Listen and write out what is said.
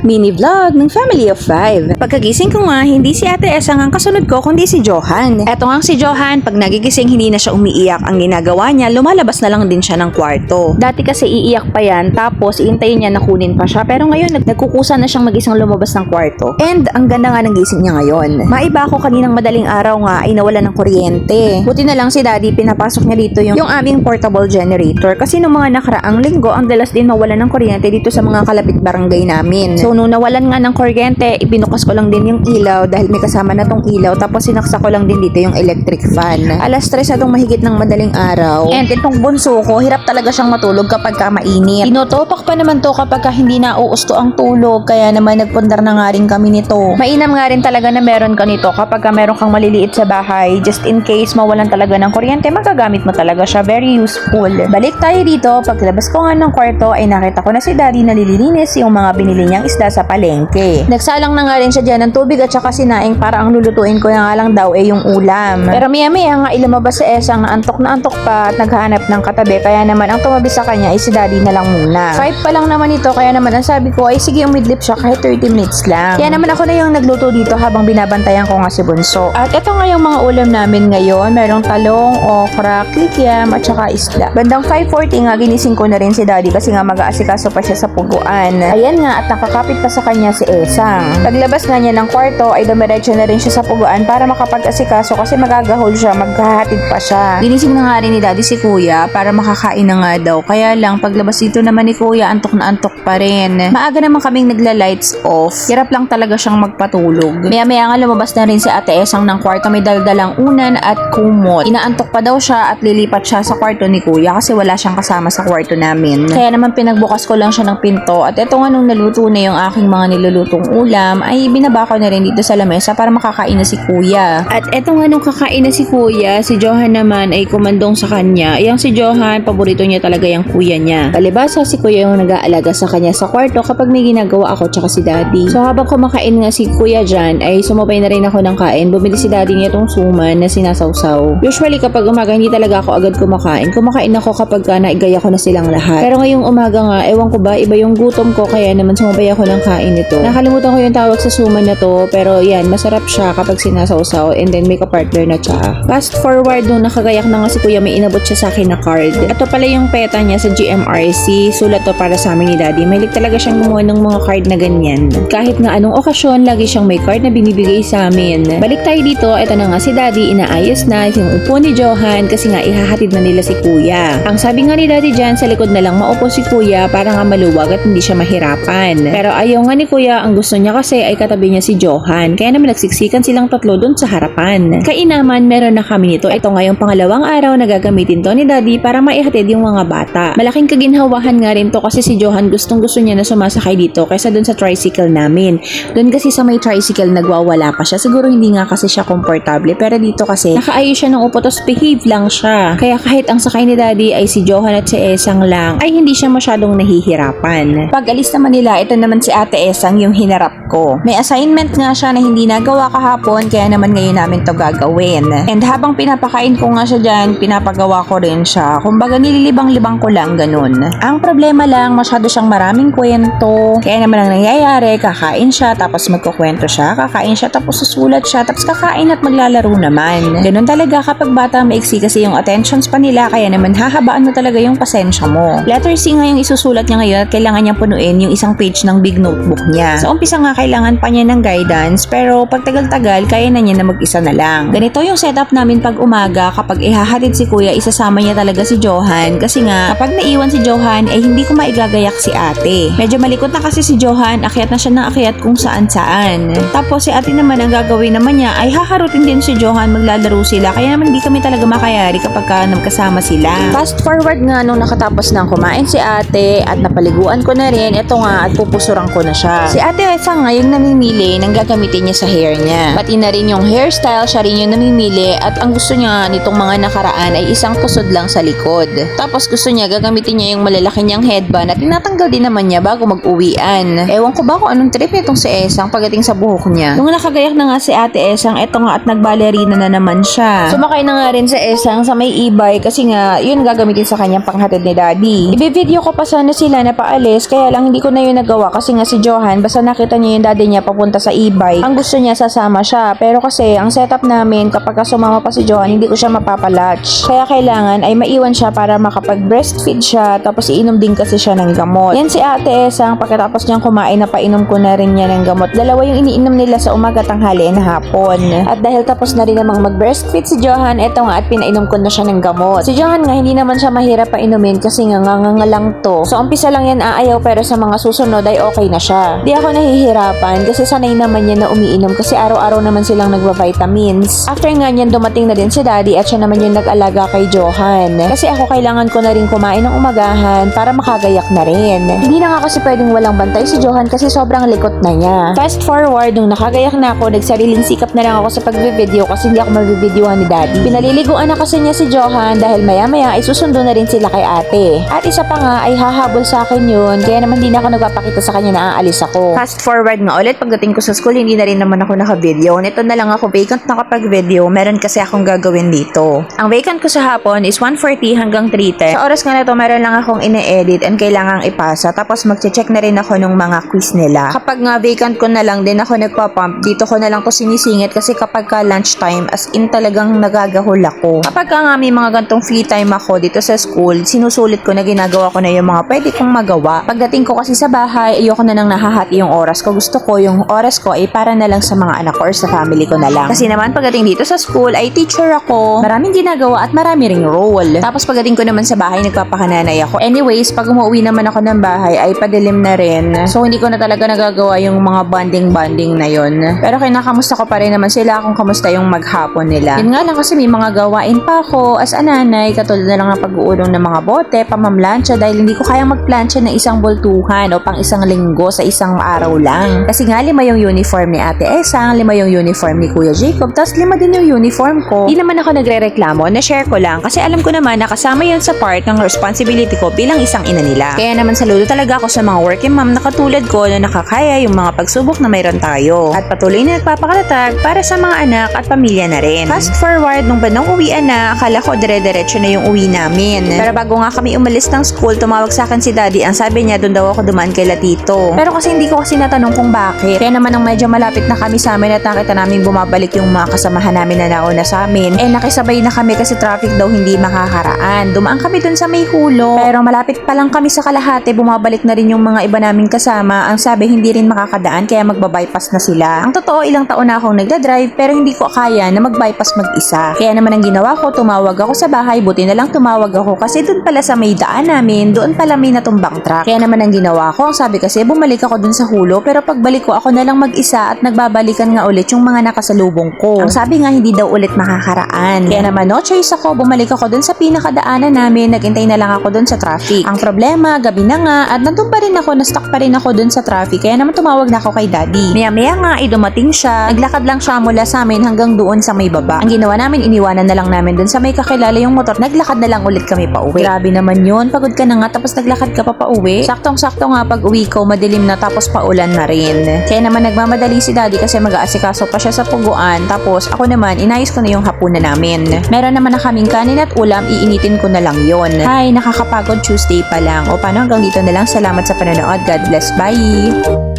Mini vlog ng Family of 5. Pagkagising ko nga, hindi si Ate Esang ang kasunod ko kundi si Johan. Eto nga si Johan, pag nagigising hindi na siya umiiyak. Ang ginagawa niya, lumalabas na lang din siya ng kwarto. Dati kasi iiyak pa yan, tapos iintayin niya na kunin pa siya. Pero ngayon, nagkukusa na siyang mag-isang lumabas ng kwarto. And ang ganda nga ng gising niya ngayon. Maiba ako kaninang madaling araw nga ay nawala ng kuryente. Buti na lang si Daddy, pinapasok niya dito yung aming portable generator. Kasi nung mga nakaraang linggo, ang dalas din mawala ng kuryente dito sa mga kalapit barangay namin. So nung nawalan nga ng kuryente, ibinukas ko lang din yung ilaw dahil may kasama na tong ilaw, tapos sinaksa ko lang din dito yung electric fan. Alas 3 atong mahigit ng madaling araw. And itong bunso ko, hirap talaga siyang matulog kapag ka mainit. Tinotopak pa naman to kapag ka hindi na uusto ang tulog, kaya naman nagpundar na nga rin kami nito. Mainam nga rin talaga na meron ka nito kapag ka meron kang maliliit sa bahay, just in case mawalan talaga ng kuryente, magagamit mo talaga siya. Very useful. Balik tayo dito, paglabas ko nga ng kwarto ay nakita ko na si Daddy nalilinis yung mga binili niyang isda sa palengke. Nagsalang na nga rin siya dyan ng tubig at saka sinaing para ang lulutuin ko na nga lang daw ay yung ulam. Pero maya nga ilumabas si Esang na antok pa at naghahanap ng katabi, kaya naman ang tumabi sa kanya ay si Daddy na lang muna. 5 pa lang naman ito, kaya naman ang sabi ko ay sige umidlip siya kahit 30 minutes lang. Kaya naman ako na yung nagluto dito habang binabantayan ko nga si Bunso. At ito nga yung mga ulam namin ngayon. Merong talong, okra, kikiam at saka isda. Bandang 5:40 nga ginising ko na rin si Daddy kasi nga mag-aasikaso pa siya sa puguan. Ayan nga at nakakapit pa sa kanya si Esang. Paglabas nga niya ng kwarto ay dumiretso na rin siya sa puguan para makapag-asikaso kasi magagahol siya, maghahatid pa siya. Ginising na nga rin ni Daddy si Kuya para makakain na nga daw. Kaya lang paglabas dito naman ni Kuya, antok na antok pa rin. Maaga naman kaming nagla-lights off. Hirap lang talaga siyang magpatulog. Maya nga lumabas na rin si Ate Esang ng kwarto, may daldalang unan at kumot. Inaantok pa daw siya at lilipat siya sa kwarto ni Kuya kasi wala siyang kasama sa kwarto namin. Kaya naman pinagbukas ko lang siya ng pinto at eto nga nung naluto na yung aking mga nilulutong ulam ay binaba ko na rin dito sa lamesa para makakain na si Kuya. At eto nga nung kakain na si Kuya, si Johan naman ay kumandong sa kanya. Yang si Johan, paborito niya talaga yung kuya niya. Palibasa si Kuya yung nag-aalaga sa kanya sa kwarto kapag may ginagawa ako tsaka si Daddy. So habang kumakain nga si Kuya dyan ay sumabay na rin ako ng kain. Bumili si Daddy niya itong suman na sinasawsaw. Usually kapag umaga hindi talaga ako agad kumakain. Kumakain ako kapag naigaya ko na silang lahat. Pero ngayong umaga nga, ewan ko ba, iba yung gutom ko kaya naman sumabay ako ng kain nito. Nakalimutan ko yung tawag sa suman na to, pero yan, masarap siya kapag sinasawsaw and then may kapartner na tsaa. Fast forward nung nakagayak na nga si Kuya, may inabot siya sa akin na card. Ito pala yung peta niya sa GMRC. Sulat to para sa amin ni Daddy. Mahilig talaga siyang gumawa ng mga card na ganyan. Kahit na anong okasyon, lagi siyang may card na binibigay sa amin. Balik tayo dito, ito na nga si Daddy, inaayos na yung upo ni Johan kasi nga ihahatid na nila si Kuya. Ang sabi nga ni Daddy dyan, sa likod na lang maupo si Kuya para nga maluwag at hindi siya mahirapan. Pero ayaw nga ni Kuya, ang gusto niya kasi ay katabi niya si Johan. Kaya naman nagsiksikan silang tatlo dun sa harapan. Kainaman, meron na kami nito. Ito nga yung pangalawang araw na gagamitin to ni Daddy para maihatid yung mga bata. Malaking kaginhawahan nga rin to kasi si Johan gustong na sumasakay dito kaysa dun sa tricycle namin. Dun kasi sa may tricycle nagwawala pa siya. Siguro hindi nga kasi siya komportable. Pero dito kasi nakaayos siya ng upo tapos behave lang siya. Kaya kahit ang sakay ni Daddy ay si Johan at si Esang lang, ay hindi siya masyadong nahihirapan. Pag alis naman nila, ito naman si Ate Esang yung hinarap ko. May assignment nga siya na hindi nagawa kahapon kaya naman ngayon namin to gagawin. And habang pinapakain ko nga siya dyan, pinapagawa ko rin siya. Kumbaga nililibang-libang ko lang ganun. Ang problema lang, masyado siyang maraming kwento. Kaya naman ang nangyayari, kakain siya tapos magkukwento siya, kakain siya tapos susulat siya, tapos kakain at maglalaro naman. Ganun talaga kapag bata, maiksi kasi yung attention span nila, kaya naman hahabaan mo talaga yung pasensya mo. Letter C nga yung isusulat niya ngayon at kailangan niya punuin yung isang page ng big notebook niya. Sa umpisa nga kailangan pa niya ng guidance, pero pag tagal-tagal, kaya na niya na mag-isa na lang. Ganito yung setup namin pag umaga, kapag ihahatid si Kuya, isasama niya talaga si Johan kasi nga kapag naiwan si Johan ay hindi ko maigagayak si ate. Medyo malikot na kasi si Johan, akyat na siya ng akyat kung saan-saan. Tapos si ate naman ang gagawin naman niya ay haharutin din si Johan, maglalaro sila, kaya naman hindi kami talaga makayari kapag nagkasama sila. Fast forward nga nung nakatapos nang kumain si ate at napaliguan ko na rin, eto nga at pupusuran ko na siya. Si ate Esang nga yung namimili ng gagamitin niya sa hair niya. Pati na rin yung hairstyle, siya rin yung namimili at ang gusto niya nitong mga nakaraan ay isang tusod lang sa likod. Tapos gusto niya gagamitin niya yung malalaki niyang headband at tinatanggal din naman niya bago mag-uwian. Ewan ko ba kung anong trip nitong si Esang pagdating sa buhok niya. Nung nakagayak na nga si ate Esang, eto nga at nagbalerina na naman siya. Sumakay na nga rin si Esang sa may e-bike kasi nga yun gagamitin sa kanyang panghatid ni Daddy. Ibe-video ko pa sana sila na paalis kaya lang hindi ko na yun nagawa kasi kasi nga si Johan, basta nakita niya yung daddy niya papunta sa e-bike, ang gusto niya sasama siya. Pero kasi ang setup namin kapag sumama pa si Johan, hindi ko siya mapapalatch. Kaya kailangan ay maiwan siya para makapag-breastfeed siya, tapos iinom din kasi siya ng gamot. Yan si Ate Esang, pagkatapos niyang kumain na painom ko na rin niya ng gamot. Dalawa yung iniinom nila sa umaga, tanghali, and hapon. At dahil tapos na rin namang mag-breastfeed si Johan, eto nga at pinainom ko na siya ng gamot. Si Johan nga hindi naman siya mahirap painumin kasi nga lang to. So umpisa lang yan aayaw pero sa mga susunod ay okay na siya. Di ako nahihirapan kasi sanay naman yan na umiinom kasi araw-araw naman silang nagba-vitamins. After nga niyan dumating na din si Daddy at siya naman yung nag-alaga kay Johan. Kasi ako kailangan ko na rin kumain ng umagahan para makagayak na rin. Hindi na nga kasi pwedeng walang bantay si Johan kasi sobrang likot na niya. Fast forward, nung nakagayak na ako, nagsariling sikap na lang ako sa pagbe-video kasi hindi ako mabibidyohan ni Daddy. Pinaliliguan na kasi niya si Johan dahil maya-maya ay susundo na rin sila kay ate. At isa pa nga ay hahabol sa akin yun kaya naman hindi na ako nagpapakita sa kanya na aalis ako. Fast forward nga ulit, pagdating ko sa school hindi na rin naman ako naka-video. Nito na lang ako vacant nakapag-video, meron kasi akong gagawin dito. Ang vacant ko sa hapon is 1:40 hanggang 3:10. Sa oras nga na to meron lang akong ine-edit and kailangang ipasa tapos magche-check na rin ako ng mga quiz nila. Kapag nga vacant ko na lang din ako nagpa-pump, dito ko na lang to sinisingit kasi kapag ka lunchtime as in talagang nagagahol ako. Kapag nga may mga gantong free time ako dito sa school, sinusulit ko na ginagawa ko na yung mga pwede kong magawa. Pagdating ko kasi sa bahay, ayoko na nang nahahati yung oras ko. Gusto ko yung oras ko ay para na lang sa mga anak ko or sa family ko na lang. Kasi naman pagdating dito sa school ay teacher ako, maraming ginagawa at marami ring role. Tapos pagdating ko naman sa bahay, nagpapakananay ako. Anyways, pag umuwi naman ako ng bahay ay padilim na rin. So hindi ko na talaga nagagawa yung mga bonding na yon. Pero kinakamusta ko pa rin naman sila kung kamusta yung maghapon nila. Yun nga lang kasi may mga gawain pa ako as a nanay, katulad na lang ng pag-uulong ng mga bote, pamamlansya dahil hindi ko kayang magplansya ng isang boltuhan o pang isang linggo sa isang araw lang. Kasi nga 5 yung uniform ni Ate Esang, 5 yung uniform ni Kuya Jacob, tapos 5 din yung uniform ko. Di naman ako nagre-reklamo, na-share ko lang kasi alam ko naman na kasama yun sa part ng responsibility ko bilang isang ina nila. Kaya naman saludo talaga ako sa mga working mom na katulad ko na nakakaya yung mga pagsubok na mayroon tayo. At patuloy na nagpapakatatag para sa mga anak at pamilya na rin. Fast forward, nung bandang uwian na, akala ko dire-diretso na yung uwi namin. Pero bago nga kami umalis ng school, tumawag sa akin si Daddy. Ang sabi niya, doon daw ako dumaan kay Latito. Pero kasi hindi ko kasi natanong kung bakit. Kaya naman nang medyo malapit na kami sa amin at nakita namin bumabalik yung mga kasamahan namin na nauna sa amin, nakisabay na kami kasi traffic daw hindi makakaraan. Dumaan kami dun sa may hulo. Pero malapit pa lang kami sa kalahati, bumabalik na rin yung mga iba naming kasama. Ang sabi, hindi rin makakadaan kaya magbabypass na sila. Ang totoo, ilang taon na akong nagdadrive pero hindi ko kaya na magbypass mag-isa. Kaya naman ang ginawa ko, tumawag ako sa bahay. Buti na lang tumawag ako kasi dun pala sa may daan namin, doon pala may natumbang truck. Kaya naman ang ginawa ko, ang sabi kasi bumalik ako dun sa hulo pero pagbalik ko ako na lang mag-isa at nagbabalikan nga ulit yung mga nakasalubong ko. Ang sabi nga hindi daw ulit makakaraan. Kaya naman no choice ako, bumalik ako dun sa pinakadaanan namin, naghintay na lang ako dun sa traffic. Ang problema, gabi na nga at nandun pa rin ako, na-stuck pa rin ako dun sa traffic kaya naman tumawag na ako kay Daddy. Maya-maya nga dumating siya, naglakad lang siya mula sa amin hanggang doon sa may baba. Ang ginawa namin, iniwanan na lang namin dun sa may kakilala yung motor, naglakad na lang ulit kami pa uwi. Grabe naman yun, pagod ka na nga tapos naglakad ka pa uwi. Saktong-sakto nga pag uwi ko, madilim na tapos paulan na rin. Kaya naman nagmamadali si Daddy kasi mag-aasikaso pa siya sa puguan, tapos ako naman, inayos ko na yung hapunan namin. Meron naman na kaming kanin at ulam, iinitin ko na lang yon. Hi, nakakapagod Tuesday pa lang. O paano hanggang dito na lang, salamat sa panonood. God bless, bye!